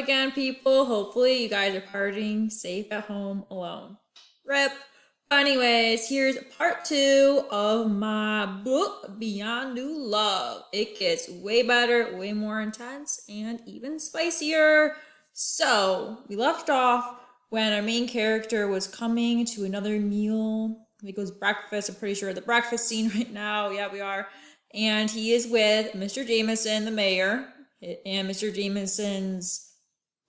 again, people. Hopefully, you guys are partying safe at home alone. Rip. But anyways, here's part 2 of my book, Beyond New Love. It gets way better, way more intense, and even spicier. So, we left off when our main character was coming to another meal. I think it was breakfast. I'm pretty sure the breakfast scene right now. Yeah, we are. And he is with Mr. Jameson, the mayor, and Mr. Jameson's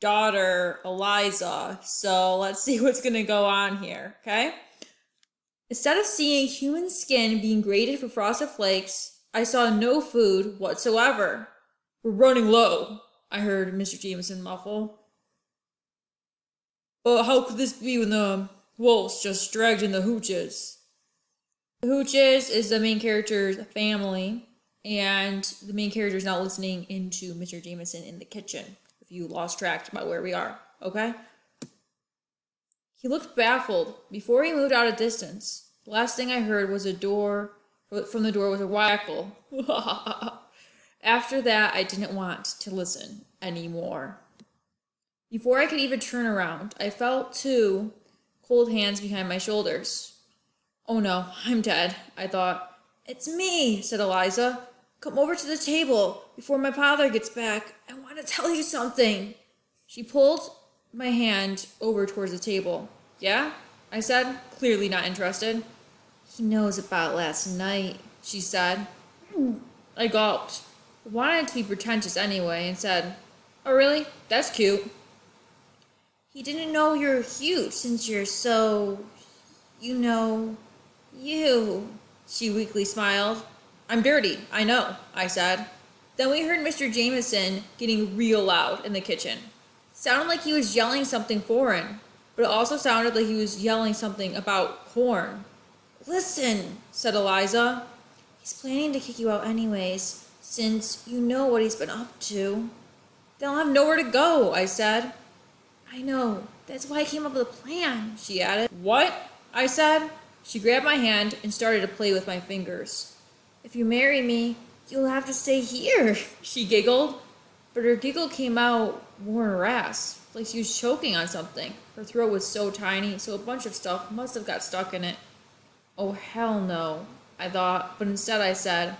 daughter, Eliza. So let's see what's going to go on here, okay? Instead of seeing human skin being grated for frosted flakes, I saw no food whatsoever. We're running low, I heard Mr. Jameson muffle. But how could this be when the wolves just dragged in the hooches? The hooches is the main character's family, and the main character is now listening into Mr. Jameson in the kitchen, if you lost track about where we are, okay? He looked baffled. Before he moved out a distance, the last thing I heard was from the door was a whackle. After that, I didn't want to listen anymore. Before I could even turn around, I felt 2 cold hands behind my shoulders. Oh no, I'm dead, I thought. It's me, said Eliza. Come over to the table before my father gets back. I want to tell you something. She pulled my hand over towards the table. Yeah? I said, clearly not interested. He knows about last night, she said. I gulped. I wanted to be pretentious anyway and said, oh really? That's cute. He didn't know you're huge since you're so, you, she weakly smiled. I'm dirty, I know, I said. Then we heard Mr. Jameson getting real loud in the kitchen. It sounded like he was yelling something foreign, but it also sounded like he was yelling something about corn. Listen, said Eliza. He's planning to kick you out anyways, since you know what he's been up to. They'll have nowhere to go, I said. I know, that's why I came up with a plan, she added. What? I said. She grabbed my hand and started to play with my fingers. If you marry me, you'll have to stay here, she giggled. But her giggle came out more in her ass, like she was choking on something. Her throat was so tiny, so a bunch of stuff must have got stuck in it. Oh, hell no, I thought, but instead I said,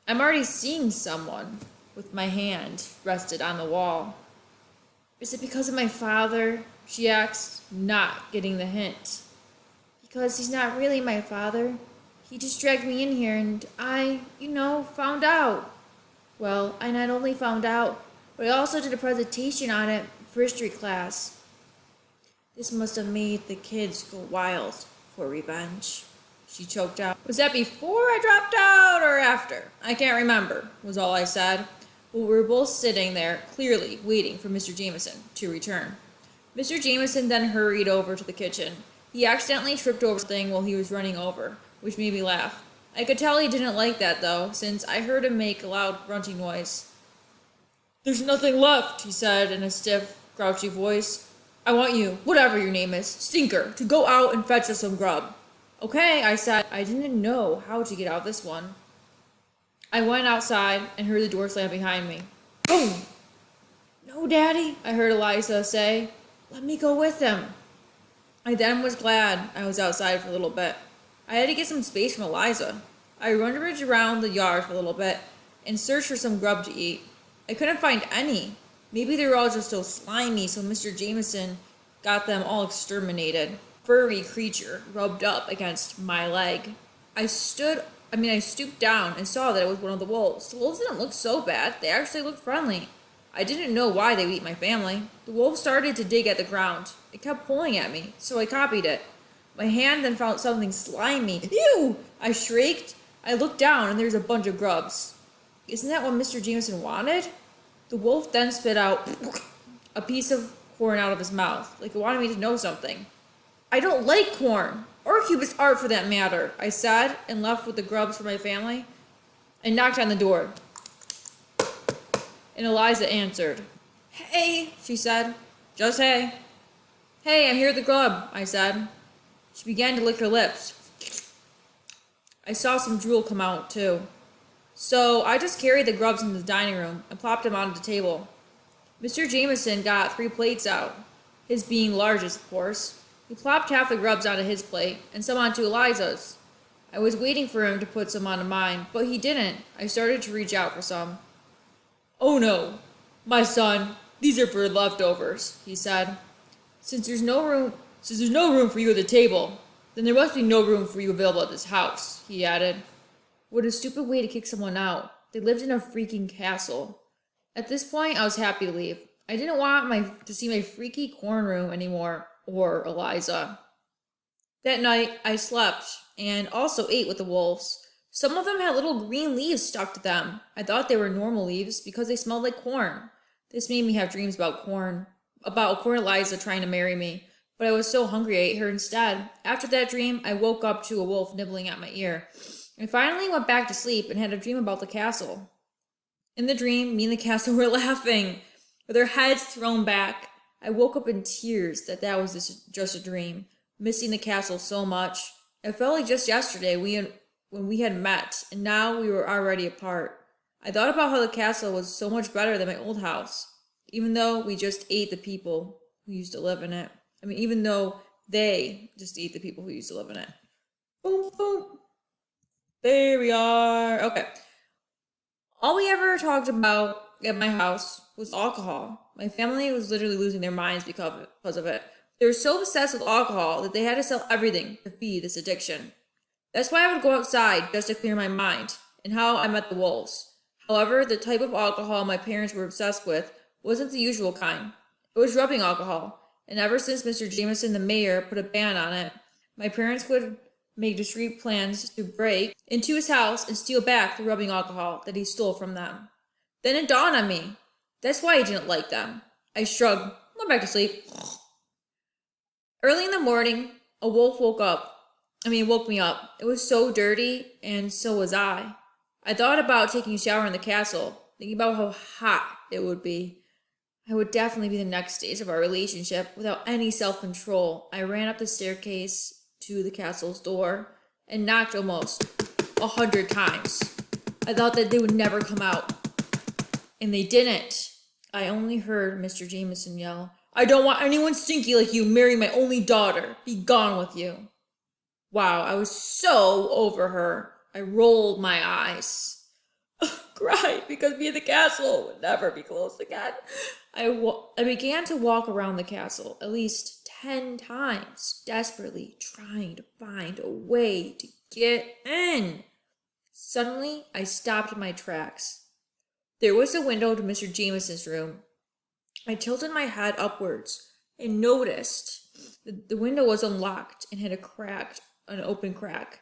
I'm already seeing someone, with my hand rested on the wall. Is it because of my father? She asked, not getting the hint. Because he's not really my father. He just dragged me in here and I, found out. Well, I not only found out, but I also did a presentation on it for history class. This must have made the kids go wild for revenge. She choked out. Was that before I dropped out or after? I can't remember, was all I said. But we were both sitting there, clearly waiting for Mr. Jameson to return. Mr. Jameson then hurried over to the kitchen. He accidentally tripped over something while he was running over, which made me laugh. I could tell he didn't like that, though, since I heard him make a loud grunting noise. There's nothing left, he said in a stiff, grouchy voice. I want you, whatever your name is, Stinker, to go out and fetch us some grub. Okay, I said. I didn't know how to get out of this one. I went outside and heard the door slam behind me. Boom! No, Daddy, I heard Eliza say. Let me go with him. I then was glad I was outside for a little bit. I had to get some space from Eliza. I rummaged around the yard for a little bit and searched for some grub to eat. I couldn't find any. Maybe they were all just so slimy, so Mr. Jameson got them all exterminated. Furry creature rubbed up against my leg. I stooped down and saw that it was one of the wolves. The wolves didn't look so bad. They actually looked friendly. I didn't know why they would eat my family. The wolf started to dig at the ground. It kept pulling at me, so I copied it. My hand then found something slimy. Ew! I shrieked. I looked down and there's a bunch of grubs. Isn't that what Mr. Jameson wanted? The wolf then spit out a piece of corn out of his mouth, like it wanted me to know something. I don't like corn, or cubist art for that matter, I said, and left with the grubs for my family. I knocked on the door, and Eliza answered. Hey, she said. Just hey. Hey, I'm here with the grub, I said. She began to lick her lips. I saw some drool come out, too. So I just carried the grubs into the dining room and plopped them onto the table. Mr. Jameson got 3 plates out, his being largest, of course. He plopped half the grubs onto his plate and some onto Eliza's. I was waiting for him to put some onto mine, but he didn't. I started to reach out for some. "Oh no, my son, these are for leftovers," he said. Since there's no room for you at the table, then there must be no room for you available at this house," he added. What a stupid way to kick someone out. They lived in a freaking castle. At this point, I was happy to leave. I didn't want to see my freaky corn room anymore, or Eliza. That night, I slept and also ate with the wolves. Some of them had little green leaves stuck to them. I thought they were normal leaves because they smelled like corn. This made me have dreams about corn Eliza trying to marry me. But I was so hungry I ate her instead. After that dream, I woke up to a wolf nibbling at my ear. I finally went back to sleep and had a dream about the castle. In the dream, me and the castle were laughing, with our heads thrown back. I woke up in tears that was just a dream, missing the castle so much. It felt like just yesterday when we had met, and now we were already apart. I thought about how the castle was so much better than my old house, even though we just ate the people who used to live in it. Even though they just ate the people who used to live in it. Boom, boom. There we are. Okay. All we ever talked about at my house was alcohol. My family was literally losing their minds because of it. They were so obsessed with alcohol that they had to sell everything to feed this addiction. That's why I would go outside just to clear my mind, and how I met the wolves. However, the type of alcohol my parents were obsessed with wasn't the usual kind. It was rubbing alcohol. And ever since Mr. Jameson, the mayor, put a ban on it, my parents would make discreet plans to break into his house and steal back the rubbing alcohol that he stole from them. Then it dawned on me. That's why I didn't like them. I shrugged, went back to sleep. Early in the morning, a wolf woke me up. It was so dirty, and so was I. I thought about taking a shower in the castle, thinking about how hot it would be. I would definitely be the next stage of our relationship. Without any self-control, I ran up the staircase to the castle's door and knocked almost 100 times. I thought that they would never come out. And they didn't. I only heard Mr. Jameson yell, "I don't want anyone stinky like you marry my only daughter. Be gone with you." Wow, I was so over her. I rolled my eyes. Cried because me and the castle would never be close again. I began to walk around the castle at least 10 times, desperately trying to find a way to get in. Suddenly, I stopped in my tracks. There was a window to Mr. Jameson's room. I tilted my head upwards and noticed that the window was unlocked and had an open crack.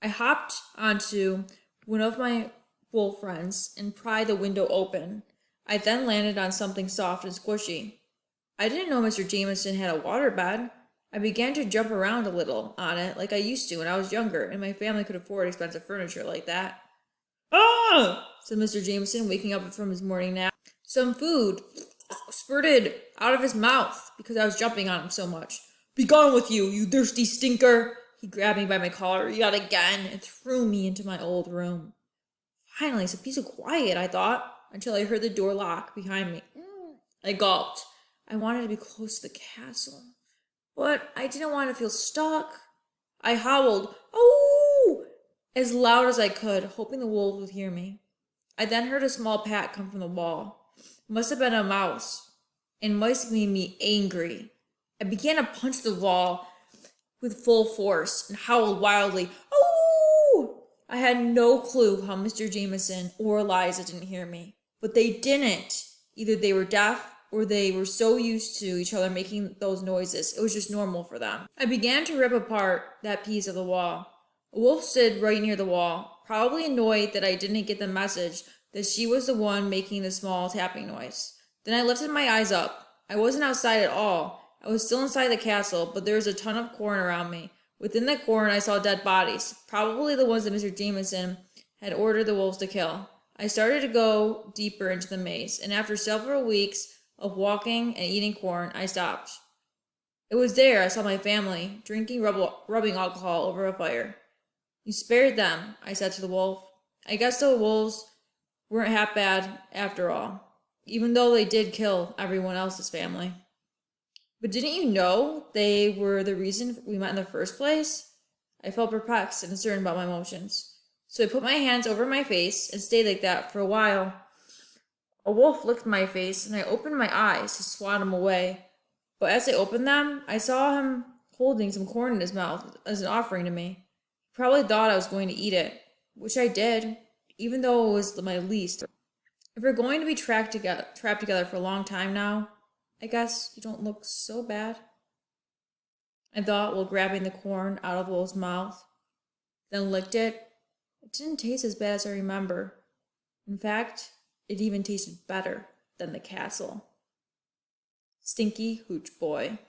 I hopped onto one of my wolf friends and pried the window open. I then landed on something soft and squishy. I didn't know Mr. Jameson had a waterbed. I began to jump around a little on it like I used to when I was younger, and my family could afford expensive furniture like that. "Ah!" said Mr. Jameson, waking up from his morning nap. Some food spurted out of his mouth because I was jumping on him so much. "Be gone with you, you thirsty stinker!" He grabbed me by my collar yet again and threw me into my old room. Finally, some peace and quiet, I thought, until I heard the door lock behind me. I gulped. I wanted to be close to the castle, but I didn't want to feel stuck. I howled, "Oh!" as loud as I could, hoping the wolves would hear me. I then heard a small pat come from the wall. It must have been a mouse, and mice made me angry. I began to punch the wall with full force and howled wildly, "Oh!" I had no clue how Mr. Jameson or Eliza didn't hear me, but they didn't. Either they were deaf or they were so used to each other making those noises, it was just normal for them. I began to rip apart that piece of the wall. A wolf stood right near the wall, probably annoyed that I didn't get the message that she was the one making the small tapping noise. Then I lifted my eyes up. I wasn't outside at all. I was still inside the castle, but there was a ton of corn around me. Within the corn, I saw dead bodies, probably the ones that Mr. Jameson had ordered the wolves to kill. I started to go deeper into the maze, and after several weeks of walking and eating corn, I stopped. It was there I saw my family, drinking rubbing alcohol over a fire. "You spared them," I said to the wolf. I guess the wolves weren't half bad after all. even though they did kill everyone else's family. But didn't you know they were the reason we met in the first place? I felt perplexed and uncertain about my emotions. So I put my hands over my face and stayed like that for a while. A wolf licked my face, and I opened my eyes to swat him away. But as I opened them, I saw him holding some corn in his mouth as an offering to me. He probably thought I was going to eat it, which I did, even though it was my least. If we're going to be trapped together for a long time now, I guess you don't look so bad, I thought while grabbing the corn out of Wolf's mouth, then licked it. It didn't taste as bad as I remember. In fact, it even tasted better than the castle. Stinky Hooch Boy.